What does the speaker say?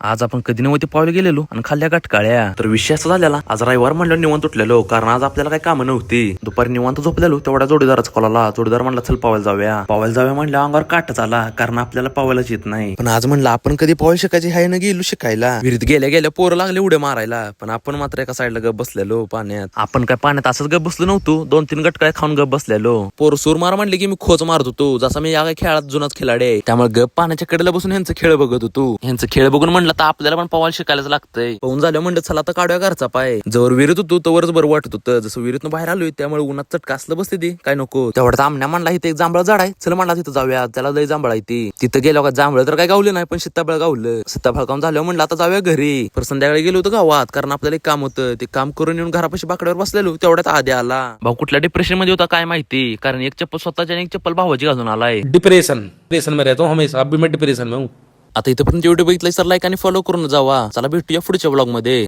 आज आपण कधी नव्हते पावले गेलेलो आणि खाल्ल्या गटकाळ्या. तर विषय असा झालेला, आज रविवार म्हणलं निवांत उठलेलो, कारण आज आपल्याला काही कामं नव्हती. दुपारी निवांत झोपलेलो, तेवढ्या जोडीदाराचा कॉल आला. जोडीदार म्हणला चल पावायला जाऊया म्हणलं अंगावर काटच आला, कारण आपल्याला पावायलाच येत नाही. पण आज म्हणलं आपण कधी पावायला शिकायची हाय ना, गेलो शिकायला. विहिरीत गेल्या गेल्या पोरं लागले उड्या मारायला, पण आपण मात्र एका साईडला गप बसलेलो पाण्यात. आपण काय पाण्यात असंच गप बसलो नव्हतो, 2-3 गटकाळ्या खाऊन गप बसलेलो. पोर सूर मार म्हणले की मी खोच मारत होतो, जसा मी या खेळात जुनाच खिलाडी आहे. त्यामुळे गप पाण्याच्या कडेला बसून ह्यांचं खेळ बघत होतो. ह्यांचं खेळ बघून म्हणलं तर आपल्याला पण पावायला शिकायलाच लागतंय. पाहून झालं म्हणलं चला तर काढूया घरचा पाय. जवळ विहिरीत होतो तवरच बरं वाटत होतं. जसं विहिरीतून बाहेर आलोय त्यामुळे उन्हात चटका असलं बसते ती काय नको. तेवढ्यात आमण्या म्हणला इथे एक जांभळ झाड आहे, चल म्हणला तिथं जाऊया. त्याला लय जांभळ आहे ती. तिथं गेलो का जांभळ तर काय गावले नाही, पण सीताफळ गावलं. सीताफळ काम झालं म्हणलं आता जाऊया घरी. पर संध्याकाळी गेलो होतो गावात, कारण आपल्याला एक काम होतं. ते काम करून येऊन घरापाशी बाकड्यावर बसलेलो, तेवढ्यात आधी आला. भाऊ कुठल्या डिप्रेशन मध्ये होता काय माहिती, कारण एक चप्पल स्वतःच्या आणि एक चप्पल भावाची घालून आलाय. डिप्रेशन में रहता हूँ हमेशा, अभी मैं डिप्रेशन में हूँ. आता इथपर्यंत व्हिडिओ बघितलाय सर लाईक आणि फॉलो करून जावा. चला भेटूया पुढच्या ब्लॉग मध्ये.